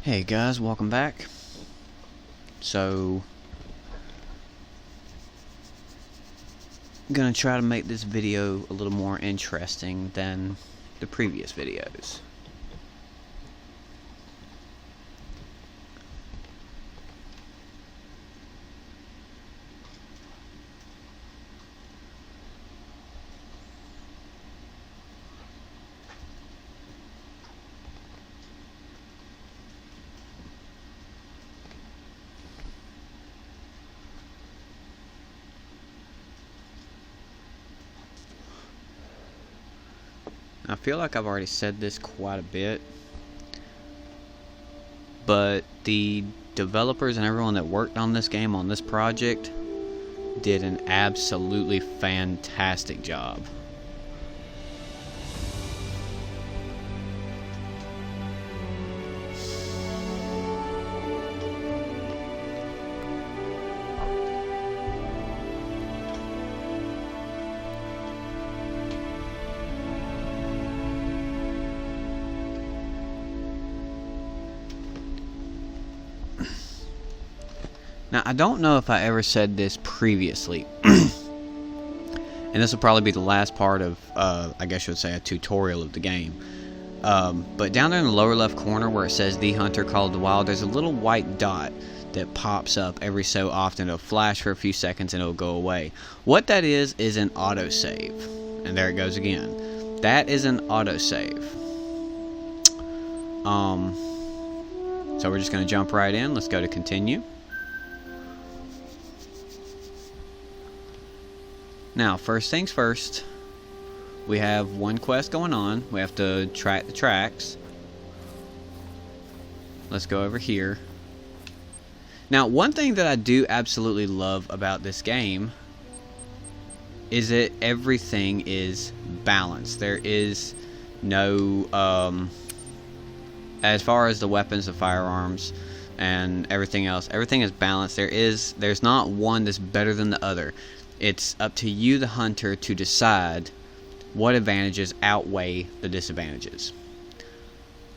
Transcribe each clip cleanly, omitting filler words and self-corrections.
Hey guys, welcome back. So, I'm gonna try to make this video a little more interesting than the previous videos. I feel like I've already said this quite a bit, but the developers and everyone that worked on this game, on this project, did an absolutely fantastic job. Now, I don't know if I ever said this previously, and this will probably be the last part of, I guess you would say, a tutorial of the game. But down there in the lower left corner where it says The Hunter Call of the Wild, there's a little white dot that pops up every so often. It'll flash for a few seconds and it'll go away. What that is an autosave. And there it goes again. That is an autosave. So we're just going to jump right in. Let's go to continue. Now, first things first, we have one quest going on. We have to track the tracks. Let's go over here. Now, one thing that I do absolutely love about this game is that everything is balanced. There is no, as far as the weapons, the firearms, and everything else, everything is balanced. There's not one that's better than the other. It's up to you, the hunter, to decide what advantages outweigh the disadvantages.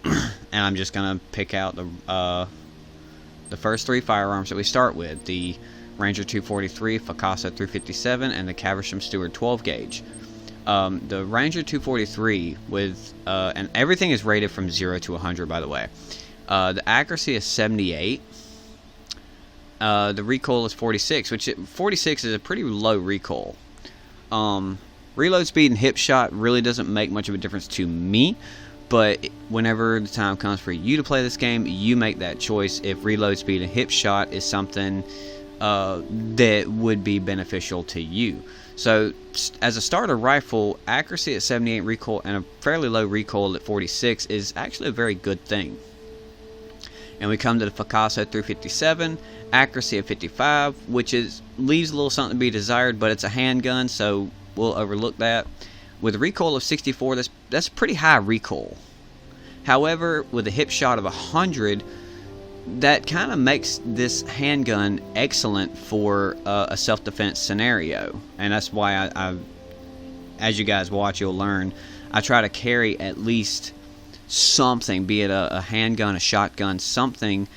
And I'm just gonna pick out the first three firearms that we start with: the Ranger 243, Fakasa 357, and the Caversham Stewart 12 gauge. The Ranger 243 with and everything is rated from 0 to 100, by the way. The accuracy is 78. The recoil is 46, which 46 is a pretty low recoil. Reload speed and hip shot really doesn't make much of a difference to me, but whenever the time comes for you to play this game, you make that choice if reload speed and hip shot is something that would be beneficial to you. So, as a starter rifle, accuracy at 78 recoil and a fairly low recoil at 46 is actually a very good thing. And we come to the Fakasa 357, accuracy of 55, which leaves a little something to be desired, but it's a handgun, so we'll overlook that. With a recoil of 64, that's pretty high recoil. However, with a hip shot of 100, that kind of makes this handgun excellent for a self-defense scenario. And that's why I, as you guys watch, you'll learn, I try to carry at least something, be it a handgun, a shotgun, something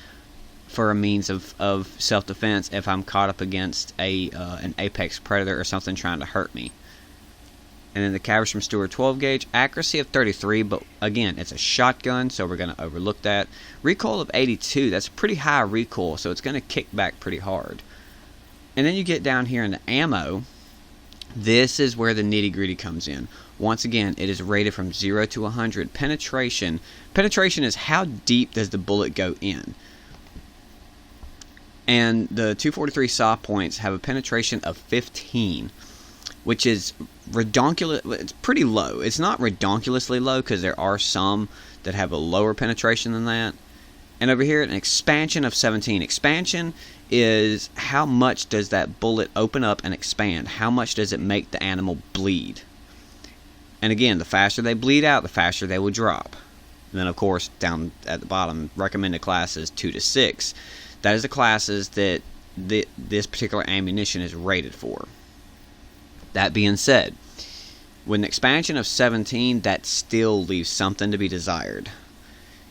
for a means of self-defense if I'm caught up against an apex predator or something trying to hurt me. And then the Caversham Stewart 12 gauge, accuracy of 33, but again, it's a shotgun, so we're going to overlook that. Recoil of 82, that's pretty high recoil, so it's going to kick back pretty hard. And then you get down here in the ammo. This is where the nitty-gritty comes in. Once again, it is rated from 0 to 100. Penetration is how deep does the bullet go in. And the 243 saw points have a penetration of 15, which is redonkulous. It's pretty low. It's not redonkulously low because there are some that have a lower penetration than that. And over here, an expansion of 17. Expansion is how much does that bullet open up and expand? How much does it make the animal bleed? And again, the faster they bleed out, the faster they will drop. And then, of course, down at the bottom, recommended classes 2 to 6. That is the classes that this particular ammunition is rated for. That being said, with an expansion of 17, that still leaves something to be desired.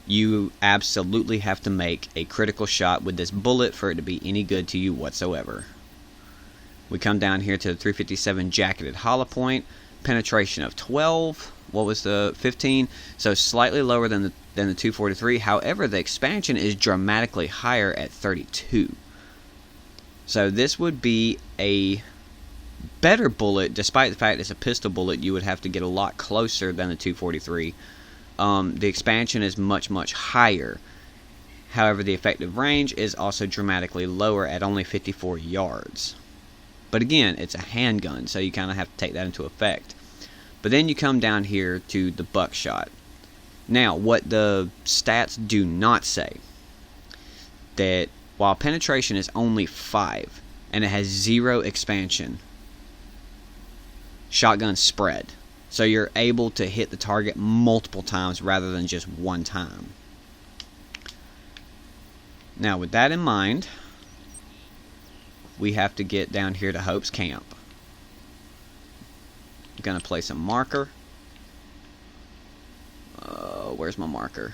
You absolutely have to make a critical shot with this bullet for it to be any good to you whatsoever. We come down here to the 357 Jacketed Hollow Point. Penetration of 12. What was the 15? So slightly lower than the 243. However, the expansion is dramatically higher at 32. So this would be a better bullet, despite the fact it's a pistol bullet. You would have to get a lot closer than the 243. The expansion is much, much higher. However, the effective range is also dramatically lower at only 54 yards. But again, it's a handgun, so you kind of have to take that into effect. But then you come down here to the buckshot. Now, what the stats do not say, that while penetration is only 5 and it has 0 expansion, shotguns spread. So you're able to hit the target multiple times rather than just one time. Now, with that in mind, we have to get down here to Hope's Camp. I'm going to place a marker. Where's my marker?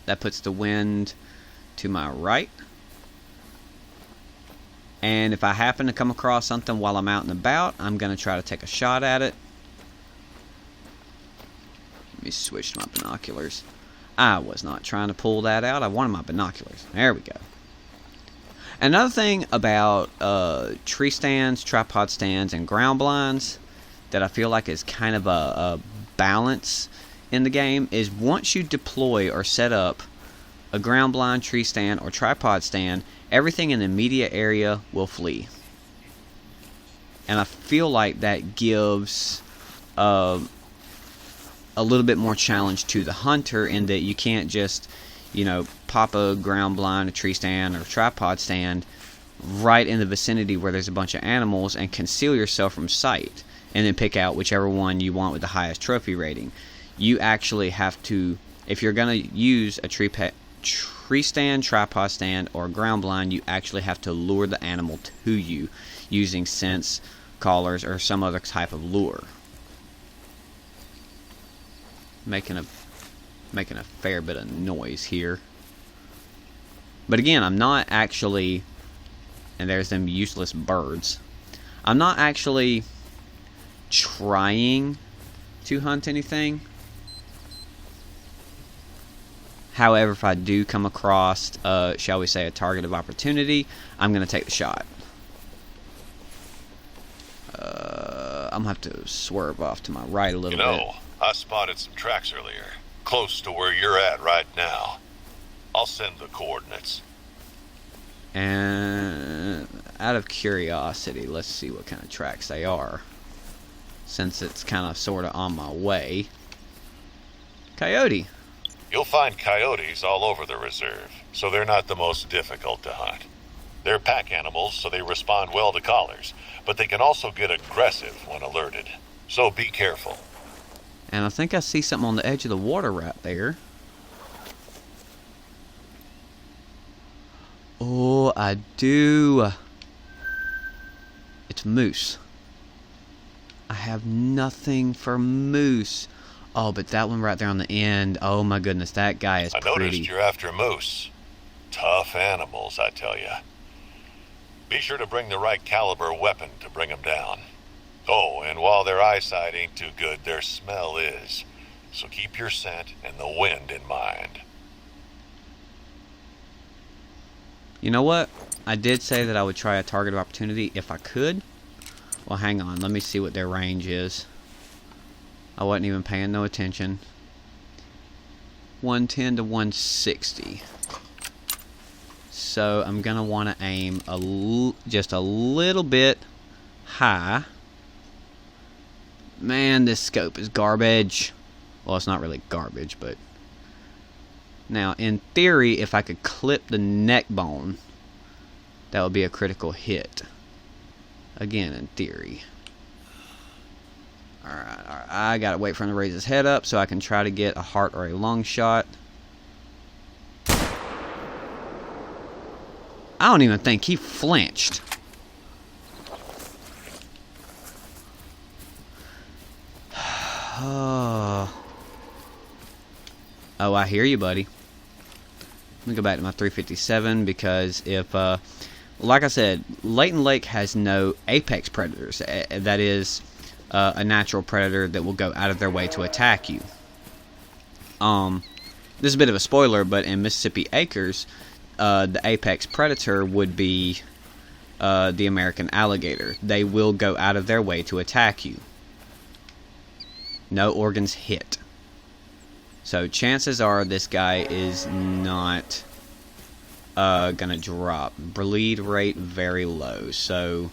That puts the wind to my right. And if I happen to come across something while I'm out and about, I'm going to try to take a shot at it. Let me switch to my binoculars. I was not trying to pull that out. I wanted my binoculars. There we go. Another thing about tree stands, tripod stands, and ground blinds that I feel like is kind of a balance in the game is once you deploy or set up a ground blind, tree stand, or tripod stand, everything in the immediate area will flee. And I feel like that gives a little bit more challenge to the hunter in that you can't just, pop a ground blind, a tree stand, or a tripod stand right in the vicinity where there's a bunch of animals and conceal yourself from sight and then pick out whichever one you want with the highest trophy rating. You actually have to, if you're going to use a tree stand, tripod stand, or ground blind, you actually have to lure the animal to you using scents, collars, or some other type of lure. Making a fair bit of noise here. But again, I'm not actually, and there's them useless birds, I'm not actually trying to hunt anything. However, if I do come across, shall we say, a target of opportunity, I'm going to take the shot. I'm going to have to swerve off to my right a little bit. I spotted some tracks earlier, close to where you're at right now. I'll send the coordinates. And out of curiosity, let's see what kind of tracks they are, since it's kind of sort of on my way. Coyote. You'll find coyotes all over the reserve, so they're not the most difficult to hunt. They're pack animals, so they respond well to collars, but they can also get aggressive when alerted. So be careful. And I think I see something on the edge of the water right there. Oh, I do. It's moose. I have nothing for moose. Oh, but that one right there on the end. Oh my goodness, that guy is pretty. I noticed you're after moose. Tough animals, I tell you. Be sure to bring the right caliber weapon to bring them down. Oh, and while their eyesight ain't too good, their smell is. So keep your scent and the wind in mind. You know what? I did say that I would try a target of opportunity if I could. Well, hang on. Let me see what their range is. I wasn't even paying no attention. 110 to 160. So I'm going to want to aim just a little bit high. Man, this scope is garbage. Well, it's not really garbage, but... Now, in theory, if I could clip the neck bone, that would be a critical hit. Again, in theory. Alright. I gotta wait for him to raise his head up so I can try to get a heart or a lung shot. I don't even think he flinched. Oh, I hear you, buddy. Let me go back to my 357 because if, like I said, Layton Lake has no apex predators. That is a natural predator that will go out of their way to attack you. This is a bit of a spoiler, but in Mississippi Acres, the apex predator would be the American alligator. They will go out of their way to attack you. No organs hit. So chances are this guy is not gonna drop. Bleed rate very low. So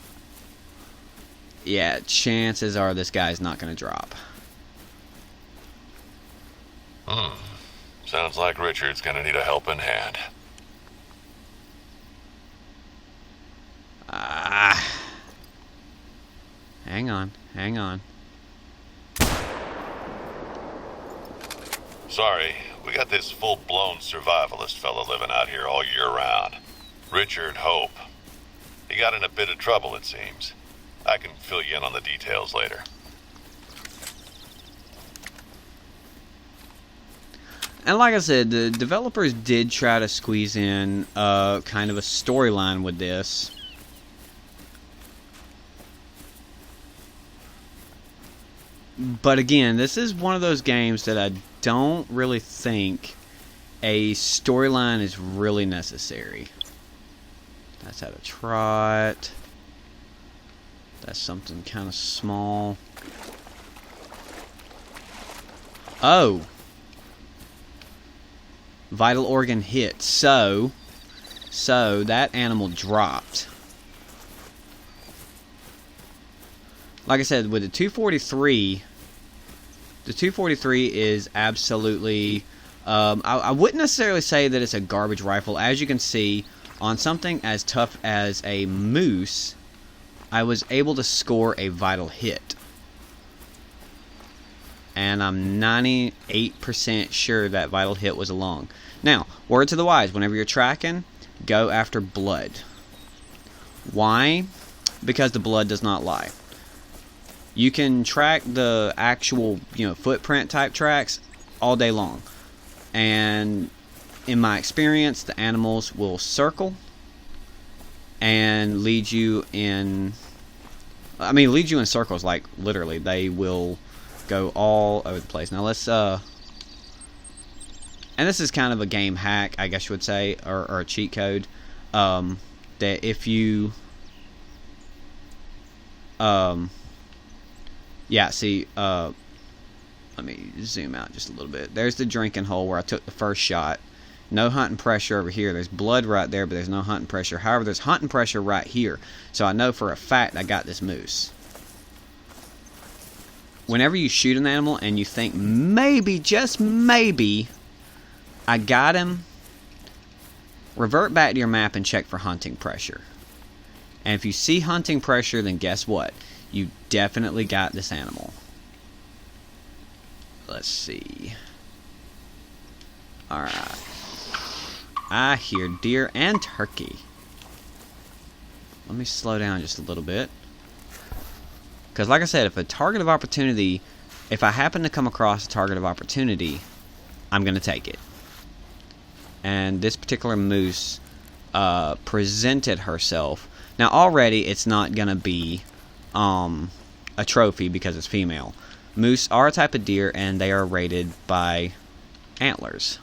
yeah, chances are this guy's not gonna drop. Sounds like Richard's gonna need a helping hand. Hang on, hang on. Sorry, we got this full-blown survivalist fella living out here all year round. Richard Hope. He got in a bit of trouble, it seems. I can fill you in on the details later. And like I said, the developers did try to squeeze in kind of a storyline with this. But again, this is one of those games that I don't really think a storyline is really necessary. That's at a trot. That's something kind of small. Oh! Vital organ hit. So that animal dropped. Like I said, with the 243, the 243 is absolutely... I wouldn't necessarily say that it's a garbage rifle. As you can see, on something as tough as a moose, I was able to score a vital hit. And I'm 98% sure that vital hit was a lung. Now, word to the wise, whenever you're tracking, go after blood. Why? Because the blood does not lie. You can track the actual, footprint type tracks all day long. And in my experience, the animals will circle and lead you in... lead you in circles, like, literally. They will go all over the place. Now, let's, and this is kind of a game hack, I guess you would say, or a cheat code, that if you... yeah, see, let me zoom out just a little bit. There's the drinking hole where I took the first shot. No hunting pressure over here. There's blood right there, but there's no hunting pressure. However, there's hunting pressure right here. So I know for a fact I got this moose. Whenever you shoot an animal and you think maybe, just maybe, I got him, revert back to your map and check for hunting pressure. And if you see hunting pressure, then guess what? You definitely got this animal. Let's see. Alright. I hear deer and turkey. Let me slow down just a little bit. Because like I said, if a target of opportunity, if I happen to come across a target of opportunity, I'm going to take it. And this particular moose presented herself. Now already it's not going to be a trophy because it's female. Moose are a type of deer and they are rated by antlers.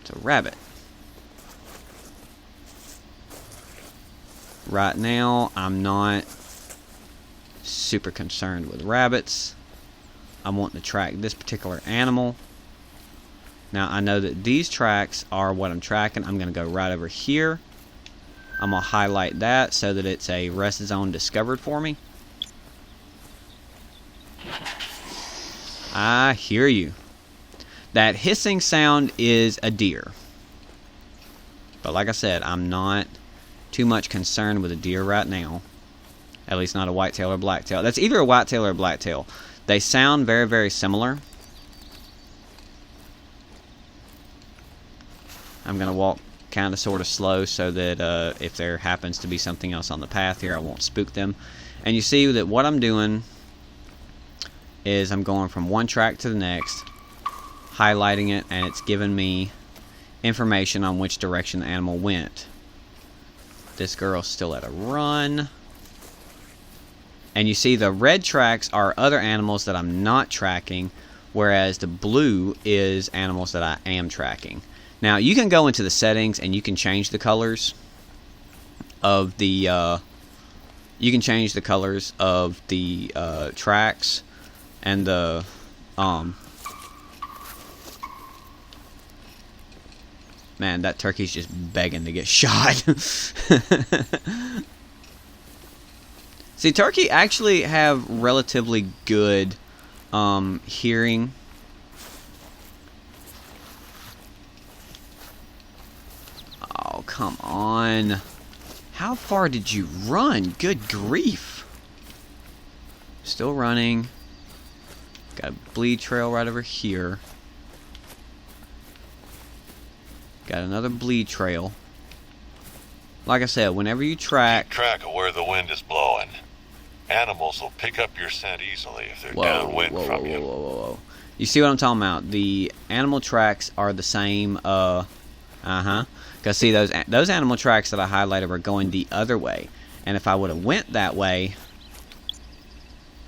It's a rabbit. Right now I'm not super concerned with rabbits. I'm wanting to track this particular animal. Now I know that these tracks are what I'm tracking. I'm going to go right over here. I'm going to highlight that so that it's a rest zone discovered for me. I hear you. That hissing sound is a deer. But like I said, I'm not too much concerned with a deer right now. At least not a whitetail or blacktail. That's either a whitetail or a blacktail. They sound very, very similar. I'm going to walk kind of sort of slow so that if there happens to be something else on the path here, I won't spook them. And you see that what I'm doing is I'm going from one track to the next, highlighting it, and it's giving me information on which direction the animal went. This girl's still at a run. And you see the red tracks are other animals that I'm not tracking, whereas the blue is animals that I am tracking. Now, you can go into the settings and you can change the colors of the tracks and the man, that turkey's just begging to get shot. See, turkey actually have relatively good hearing. Oh, come on. How far did you run? Good grief. Still running. Got a bleed trail right over here. Got another bleed trail. Like I said, whenever you track... Keep track of where the wind is blowing. Animals will pick up your scent easily if they're downwind from you. Whoa. You see what I'm talking about? The animal tracks are the same, Because see, those animal tracks that I highlighted were going the other way. And if I would have went that way...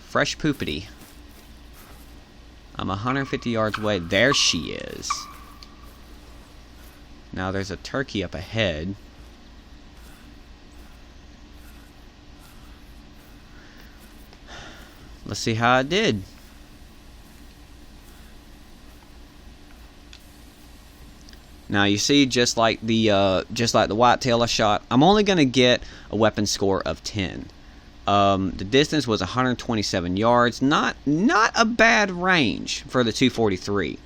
Fresh poopity. I'm 150 yards away. There she is. Now there's a turkey up ahead. Let's see how I did. Now you see, just like the whitetail I shot, I'm only gonna get a weapon score of 10. The distance was 127 yards. Not a bad range for the 243.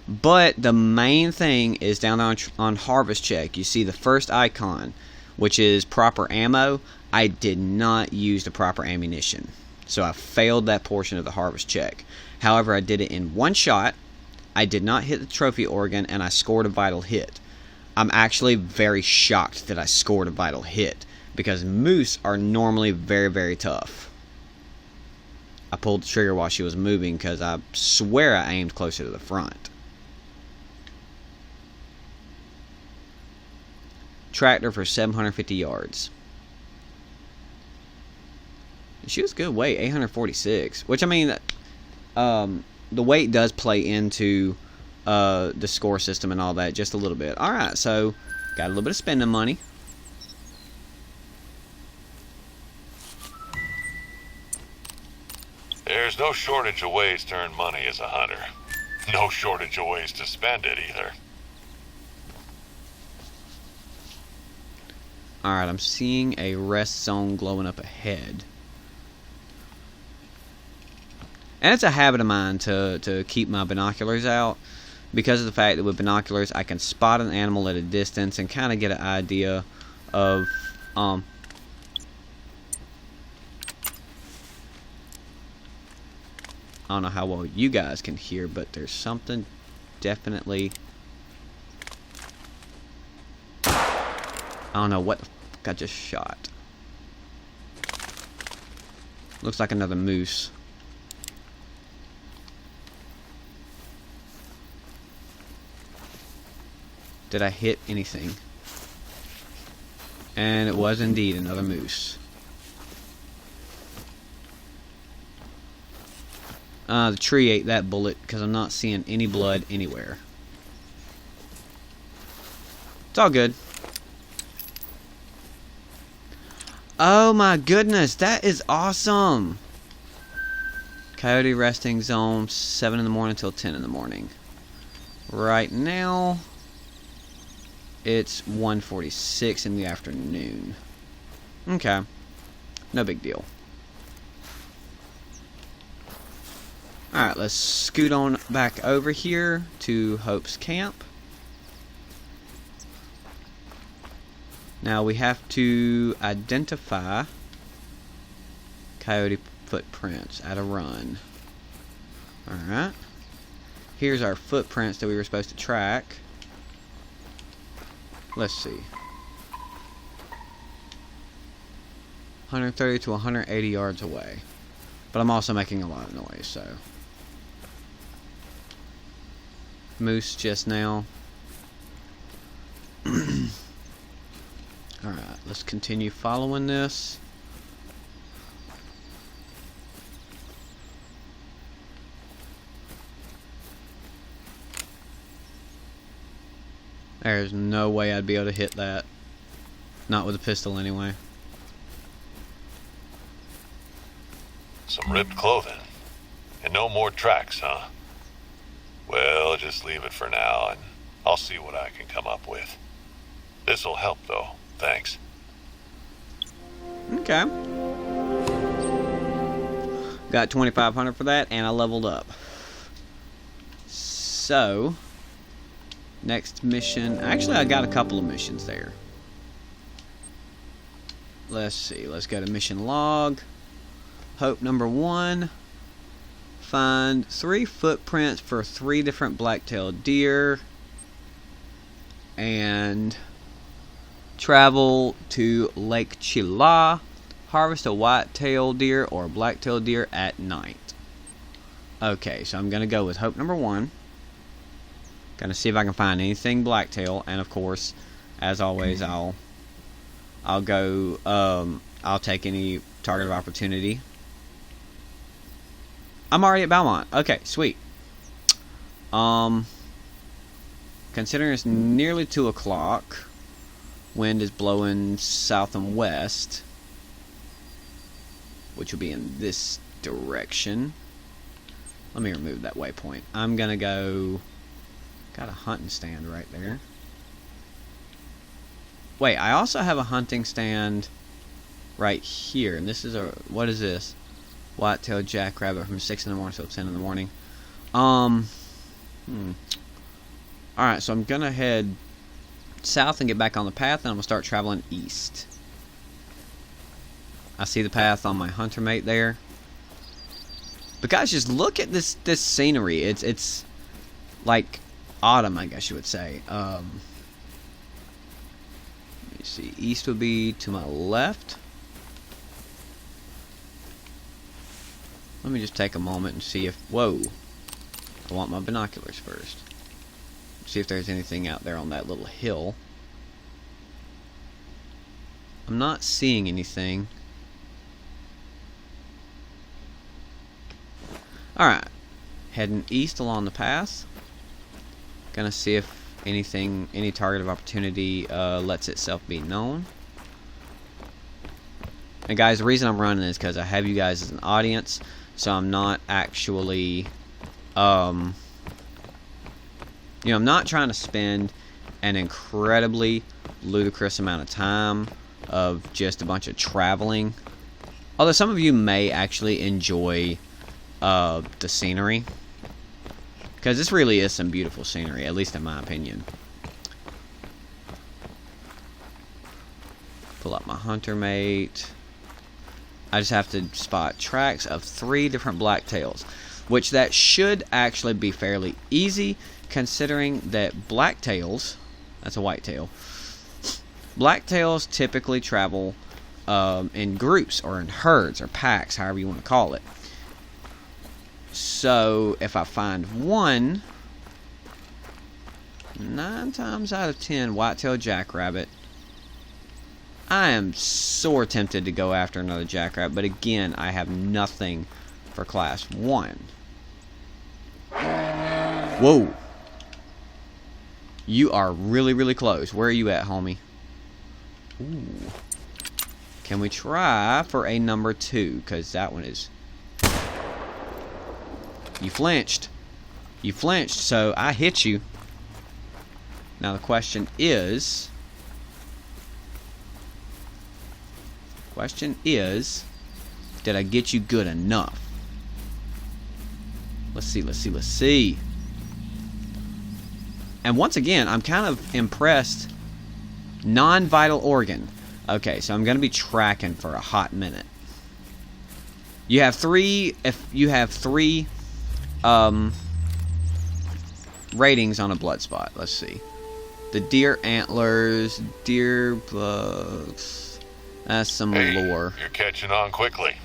But the main thing is down there on harvest check. You see the first icon, which is proper ammo. I did not use the proper ammunition, so I failed that portion of the harvest check. However, I did it in one shot. I did not hit the trophy organ, and I scored a vital hit. I'm actually very shocked that I scored a vital hit, because moose are normally very, very tough. I pulled the trigger while she was moving because I swear I aimed closer to the front. Tracked her for 750 yards. She was good weight, 846. Which, I mean, the weight does play into the score system and all that just a little bit. Alright, so got a little bit of spending money. There's no shortage of ways to earn money as a hunter. No shortage of ways to spend it either. Alright, I'm seeing a rest zone glowing up ahead. And it's a habit of mine to keep my binoculars out, because of the fact that with binoculars I can spot an animal at a distance and kind of get an idea of I don't know how well you guys can hear, but there's something definitely... I don't know what the fuck I just shot. Looks like another moose. Did I hit anything? And it was indeed another moose. The tree ate that bullet because I'm not seeing any blood anywhere. It's all good. Oh my goodness, that is awesome! Coyote resting zone, 7 in the morning till 10 in the morning. Right now, it's 1:46 in the afternoon. Okay, no big deal. Alright, let's scoot on back over here to Hope's camp. Now we have to identify coyote footprints at a run. Alright. Here's our footprints that we were supposed to track. Let's see. 130 to 180 yards away. But I'm also making a lot of noise, so. moose just now. Alright, let's continue following this. There's no way I'd be able to hit that. Not with a pistol anyway. Some ripped clothing. And no more tracks, huh? Well, just leave it for now, and I'll see what I can come up with. This'll help, though. Thanks. Okay. Got 2,500 for that, and I leveled up. So, next mission. Actually, I got a couple of missions there. Let's see. Let's go to mission log. Hope number 1. Find 3 footprints for 3 different black-tailed deer. And travel to Lake Chila. Harvest a white-tailed deer or black-tailed deer at night. Okay, so I'm going to go with hope number 1. Gonna see if I can find anything blacktail, and of course, as always, I'll go. I'll take any target of opportunity. I'm already at Belmont. Okay, sweet. Considering it's nearly 2 o'clock, wind is blowing south and west, which will be in this direction. Let me remove that waypoint. I'm gonna go. Got a hunting stand right there. Wait, I also have a hunting stand right here. And this is a... What is this? White-tailed jackrabbit from 6 in the morning till 10 in the morning. Alright, so I'm gonna head south and get back on the path, and I'm gonna start traveling east. I see the path on my hunter mate there. But guys, just look at this scenery. It's like autumn, I guess you would say. Let me see. East would be to my left. Let me just take a moment and see if... Whoa. I want my binoculars first. See if there's anything out there on that little hill. I'm not seeing anything. Alright. Heading east along the path. Gonna see if anything, any target of opportunity lets itself be known. And guys, the reason I'm running is because I have you guys as an audience, so I'm not actually, I'm not trying to spend an incredibly ludicrous amount of time of just a bunch of traveling. Although some of you may actually enjoy the scenery. Because this really is some beautiful scenery, at least in my opinion. Pull up my hunter mate. I just have to spot tracks of 3 different blacktails, which that should actually be fairly easy, considering that blacktails, that's a whitetail, blacktails typically travel in groups or in herds or packs, however you want to call it. So, if I find one, 9 times out of 10, white-tailed jackrabbit, I am sore tempted to go after another jackrabbit, but again, I have nothing for class 1. Whoa! You are really, really close. Where are you at, homie? Ooh. Can we try for a number 2? Because that one is... You flinched. You flinched, so I hit you. Now the question is... Did I get you good enough? Let's see. And once again, I'm kind of impressed. Non-vital organ. Okay, so I'm going to be tracking for a hot minute. You have 3... If you have 3... ratings on a blood spot. Let's see. The deer antlers, deer bugs. That's some lore. You're catching on quickly.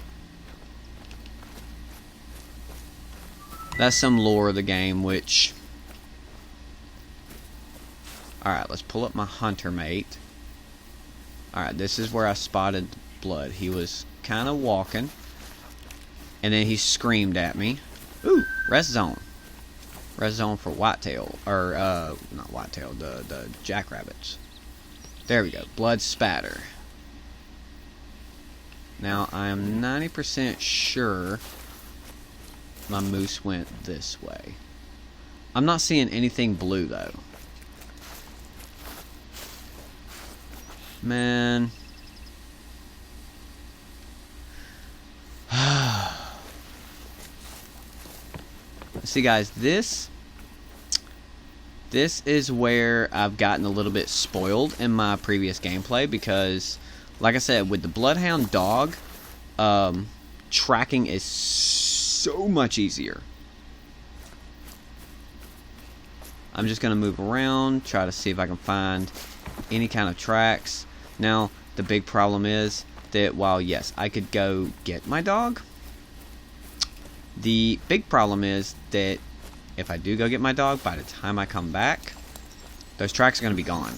That's some lore of the game, which Alright, let's pull up my hunter mate. Alright, this is where I spotted blood. He was kind of walking. And then he screamed at me. Ooh, rest zone. Rest zone for whitetail. Or, not whitetail, the jackrabbits. There we go. Blood spatter. Now, I am 90% sure my moose went this way. I'm not seeing anything blue, though. Man. See, guys, this is where I've gotten a little bit spoiled in my previous gameplay because, like I said, with the Bloodhound dog, tracking is so much easier. I'm just going to move around, try to see if I can find any kind of tracks. Now, the big problem is that while, yes, I could go get my dog, the big problem is that if I do go get my dog, by the time I come back, those tracks are going to be gone.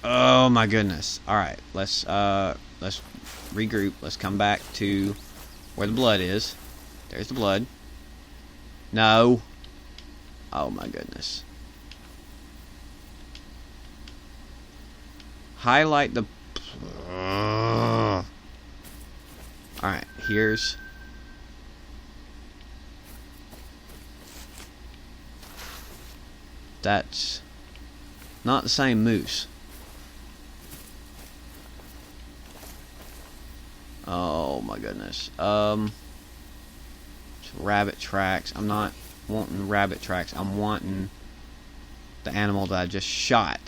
Oh my goodness. Alright, let's regroup. Let's come back to where the blood is. There's the blood. No. Oh my goodness. Highlight the... Alright, here's... That's not the same moose. Oh my goodness. Rabbit tracks. I'm not wanting rabbit tracks. I'm wanting the animal that I just shot.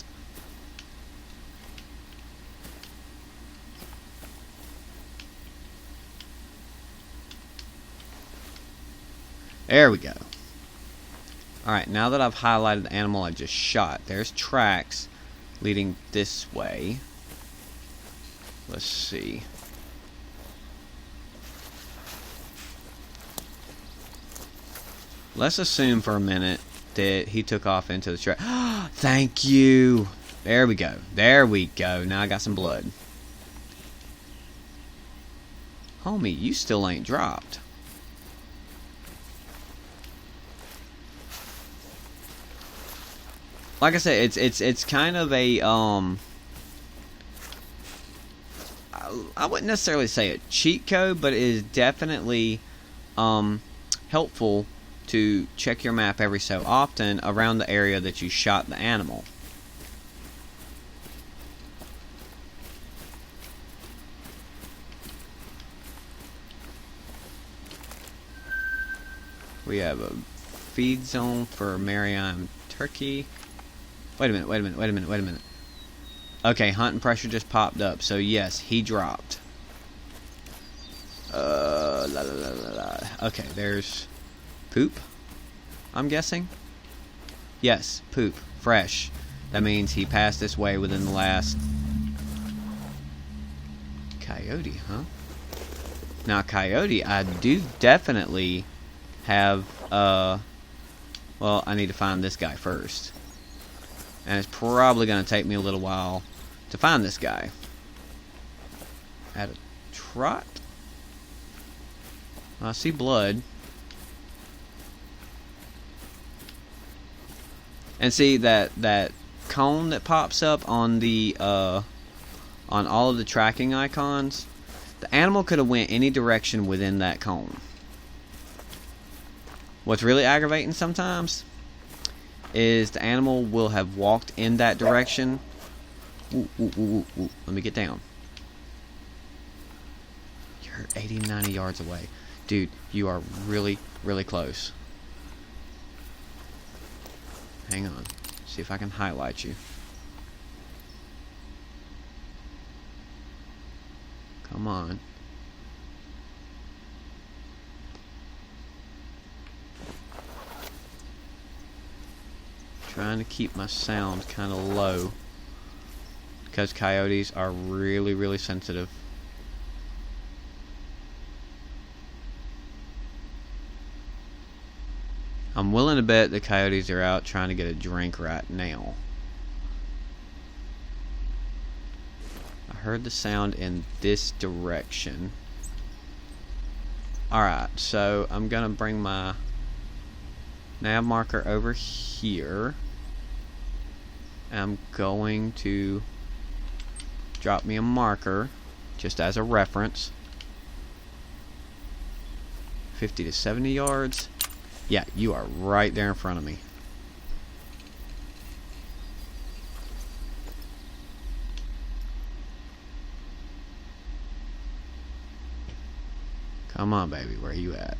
There we go. Alright, now that I've highlighted the animal I just shot, there's tracks leading this way. Let's see. Let's assume for a minute that he took off into the track. Thank you! There we go. There we go. Now I got some blood. Homie, you still ain't dropped. Like I said, it's kind of a I wouldn't necessarily say a cheat code, but it is definitely helpful to check your map every so often around the area that you shot the animal. We have a feed zone for Maryam turkey. Wait a minute. Okay, hunting pressure just popped up, so yes, he dropped. Okay, there's poop, I'm guessing. Yes, poop, fresh. That means he passed this way within the last... Coyote, huh? Now, coyote, I do definitely have, well, I need to find this guy first. And it's probably going to take me a little while to find this guy. At a trot? I see blood. And see that cone that pops up on the on all of the tracking icons? The animal could have went any direction within that cone. What's really aggravating sometimes is the animal will have walked in that direction. Ooh. Let me get down. You're 80, 90 yards away. Dude, you are really, really close. Hang on. See if I can highlight you. Come on. Trying to keep my sound kind of low because coyotes are really, really sensitive. I'm willing to bet the coyotes are out trying to get a drink right now. I heard the sound in this direction. Alright, so I'm gonna bring my nav marker over here. I'm going to drop me a marker just as a reference. 50 to 70 yards. Yeah, you are right there in front of me. Come on, baby, where are you at?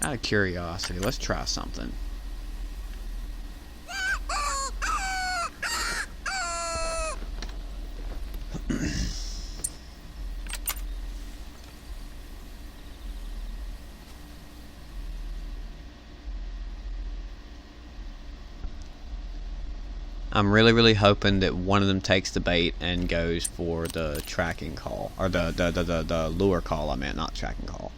Out of curiosity, let's try something. I'm really hoping that one of them takes the bait and goes for the tracking call, or the lure call. I meant, not tracking call.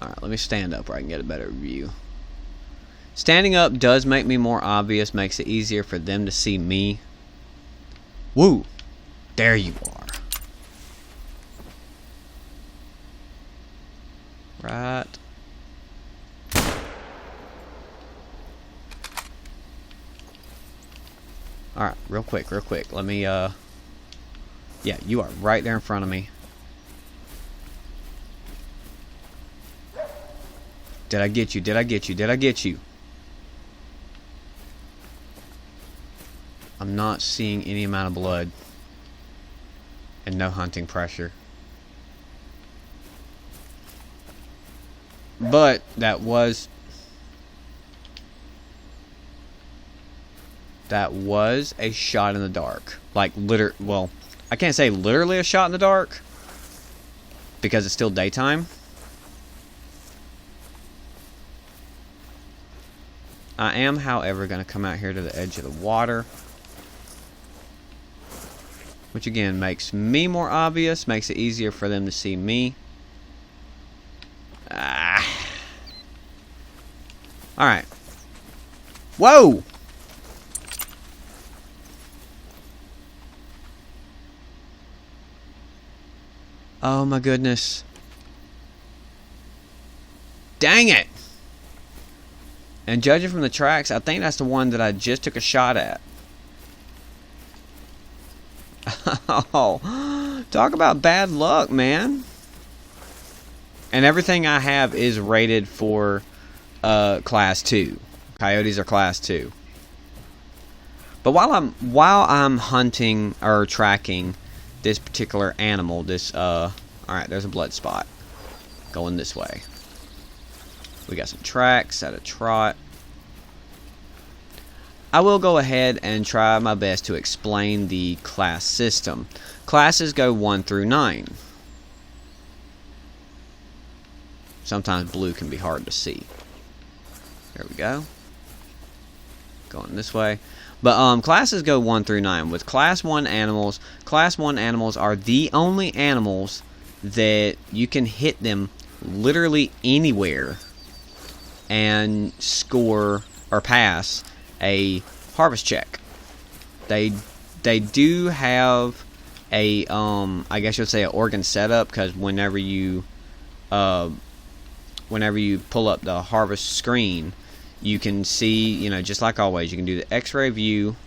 Alright, let me stand up where I can get a better view. Standing up does make me more obvious, makes it easier for them to see me. Woo! There you are. Right. Alright, real quick. Let me, yeah, you are right there in front of me. Did I get you? I'm not seeing any amount of blood. And no hunting pressure. But that was a shot in the dark. Like, well, I can't say literally a shot in the dark, because it's still daytime. I am, however, going to come out here to the edge of the water, which again makes me more obvious, makes it easier for them to see me. Alright. Whoa! Oh my goodness. Dang it! And judging from the tracks, I think that's the one that I just took a shot at. Oh, talk about bad luck, man. And everything I have is rated for class 2. Coyotes are class 2. But while I'm hunting or tracking this particular animal, alright, there's a blood spot going this way. We got some tracks at a trot. I will go ahead and try my best to explain the class system. Classes go 1 through 9. Sometimes blue can be hard to see. There we go. Going this way. But classes go 1 through 9. With class 1 animals are the only animals that you can hit them literally anywhere and score or pass a harvest check. They do have a I guess you'd say an organ setup, because whenever you pull up the harvest screen, you can see, you know, just like always, you can do the X-ray view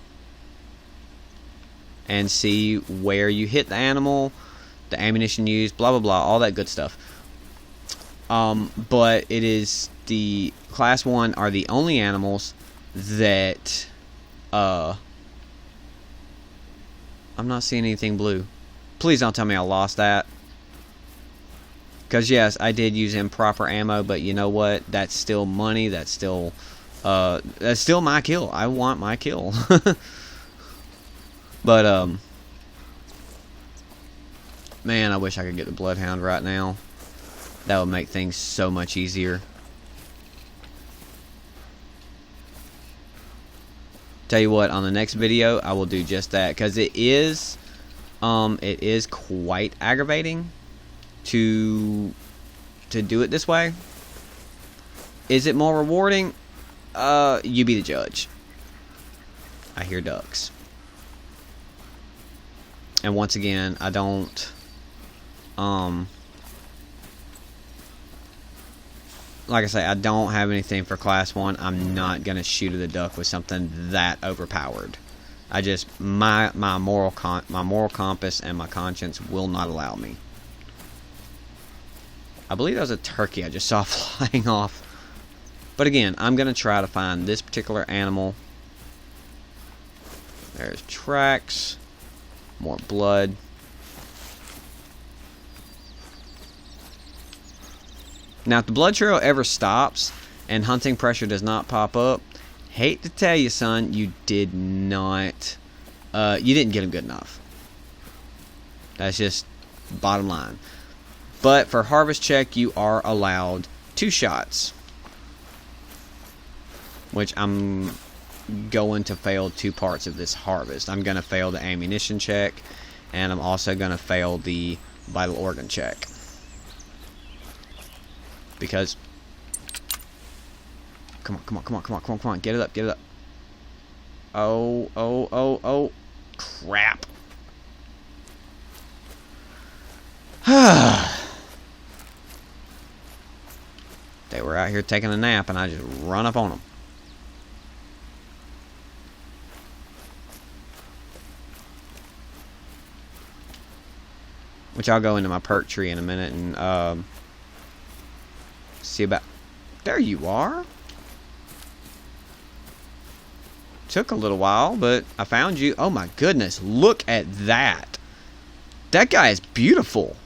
and see where you hit the animal, the ammunition used, blah blah blah, all that good stuff. But it is the class 1 are the only animals that I'm not seeing anything blue. Please don't tell me I lost that. Because yes, I did use improper ammo, but you know what? That's still money. That's still my kill. I want my kill. But man, I wish I could get the bloodhound right now. That would make things so much easier. Tell you what, on the next video, I will do just that, because it is it is quite aggravating to do it this way. Is it more rewarding? You be the judge. I hear ducks. And once again, I don't like I say, I don't have anything for class 1. I'm not gonna shoot at the duck with something that overpowered. I just my moral compass and my conscience will not allow me. I believe that was a turkey I just saw flying off. But again, I'm gonna try to find this particular animal. There's tracks, more blood. Now, if the blood trail ever stops and hunting pressure does not pop up, hate to tell you, son, you did not, you didn't get him good enough. That's just bottom line. But for harvest check, you are allowed 2 shots, which I'm going to fail 2 parts of this harvest. I'm going to fail the ammunition check, and I'm also going to fail the vital organ check. Because, come on, get it up. Oh, crap. They were out here taking a nap, and I just run up on them. Which I'll go into my perk tree in a minute and, see about... There you are. Took a little while, but I found you. Oh my goodness, look at that. That guy is beautiful.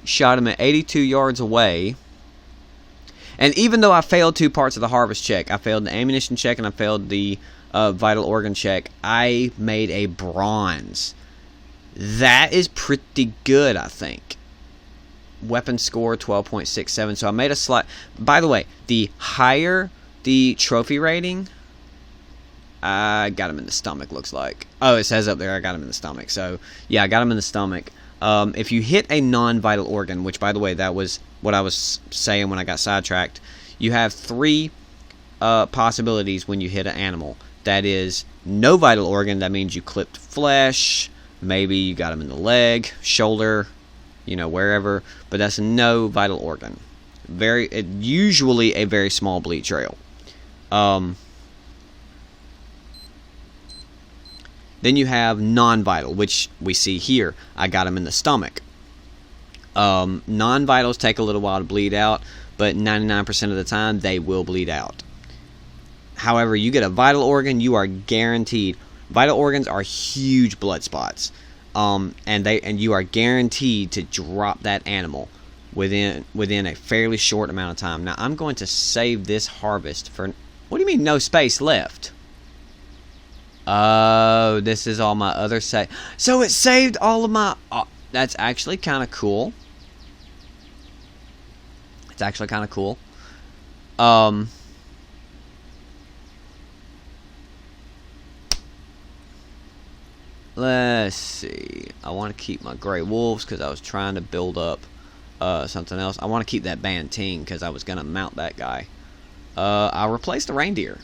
Shot him at 82 yards away. And even though I failed 2 parts of the harvest check, I failed the ammunition check and I failed the vital organ check, I made a bronze. That is pretty good, I think. Weapon score 12.67. So I made a slight... By the way, the higher the trophy rating, I got him in the stomach, looks like. Oh, it says up there I got him in the stomach. So, yeah, I got him in the stomach. If you hit a non-vital organ, which, by the way, that was what I was saying when I got sidetracked, you have 3 possibilities when you hit an animal. That is, no vital organ. That means you clipped flesh. Maybe you got him in the leg, shoulder, you know, wherever, but that's no vital organ. Usually a very small bleed trail. Then you have non-vital, which we see here. I got him in the stomach. Non-vitals take a little while to bleed out, but 99% of the time they will bleed out. However, you get a vital organ, you are guaranteed. Vital organs are huge blood spots. And you are guaranteed to drop that animal within a fairly short amount of time. Now, I'm going to save this harvest for... What do you mean no space left? Oh, this is all my other save. So it saved all of my... Oh, that's actually kind of cool. It's actually kind of cool. Let's see. I want to keep my gray wolves because I was trying to build up something else. I want to keep that Banting because I was going to mount that guy. I'll replace the reindeer.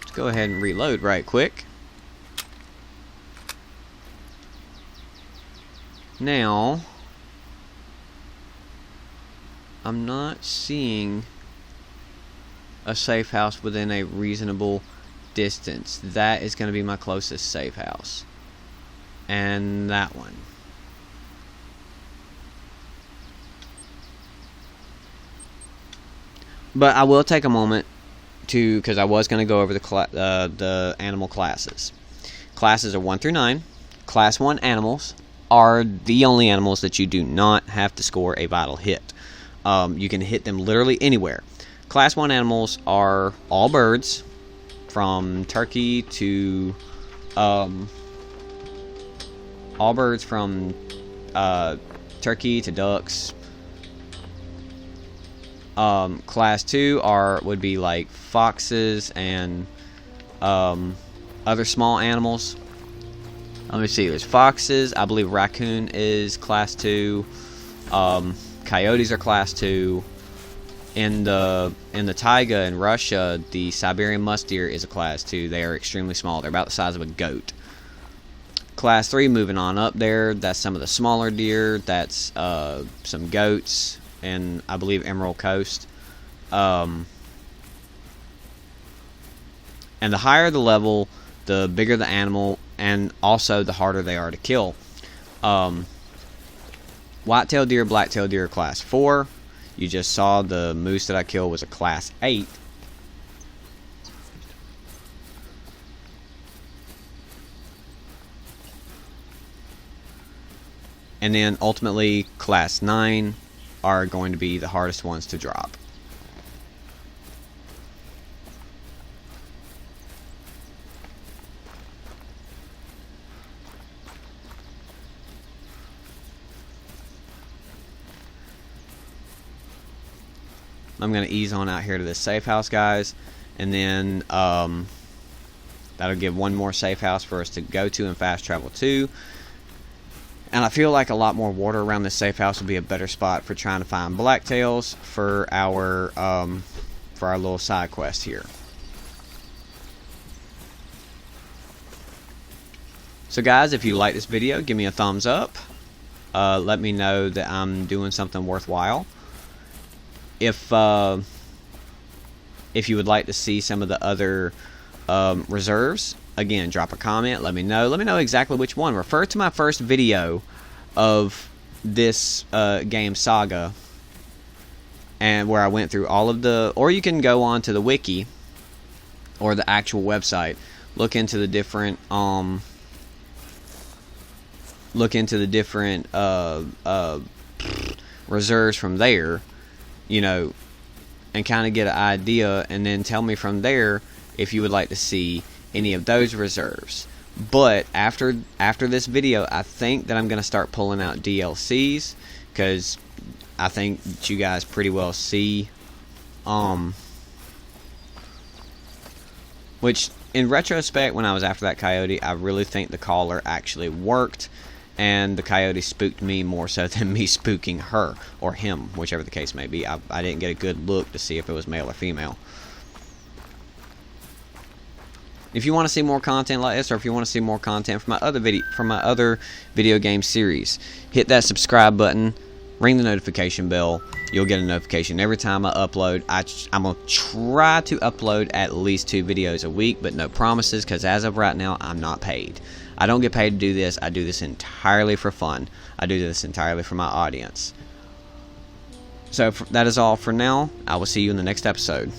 Let's go ahead and reload right quick. Now... I'm not seeing a safe house within a reasonable distance. That is going to be my closest safe house. And that one. But I will take a moment to, because I was going to go over the animal classes. Classes are 1 through 9. Class 1 animals are the only animals that you do not have to score a vital hit. You can hit them literally anywhere. Class 1 animals are all birds, from turkey to all birds from turkey to ducks. Class 2 would be like foxes and other small animals. Let me see. There's foxes. I believe raccoon is class 2. Coyotes are class 2. In the taiga in Russia, the Siberian musk deer is a class 2. They are extremely small. They're about the size of a goat. Class 3, moving on up there, that's some of the smaller deer. That's some goats, and I believe Emerald Coast. And the higher the level, the bigger the animal, and also the harder they are to kill. White-tailed deer, black-tailed deer, class 4. You just saw the moose that I killed was a class 8. And then ultimately, class 9 are going to be the hardest ones to drop. I'm going to ease on out here to this safe house, guys, and then that'll give one more safe house for us to go to and fast travel to. And I feel like a lot more water around this safe house will be a better spot for trying to find blacktails for our little side quest here. So guys, if you like this video, give me a thumbs up. Let me know that I'm doing something worthwhile. If you would like to see some of the other reserves, again, drop a comment. Let me know. Let me know exactly which one. Refer to my first video of this game saga, and where I went through all of the. Or you can go on to the wiki or the actual website. Look into the different reserves from there. You know, and kind of get an idea, and then tell me from there if you would like to see any of those reserves. But after this video, I think that I'm going to start pulling out DLCs, because I think that you guys pretty well see, which in retrospect, when I was after that coyote, I really think the collar actually worked. And the coyote spooked me more so than me spooking her, or him, whichever the case may be. I didn't get a good look to see if it was male or female. If you want to see more content like this, or if you want to see more content from my other video game series, hit that subscribe button, ring the notification bell. You'll get a notification every time I upload. I'm going to try to upload at least 2 videos a week, but no promises, because as of right now, I'm not paid. I don't get paid to do this. I do this entirely for fun. I do this entirely for my audience. So that is all for now. I will see you in the next episode.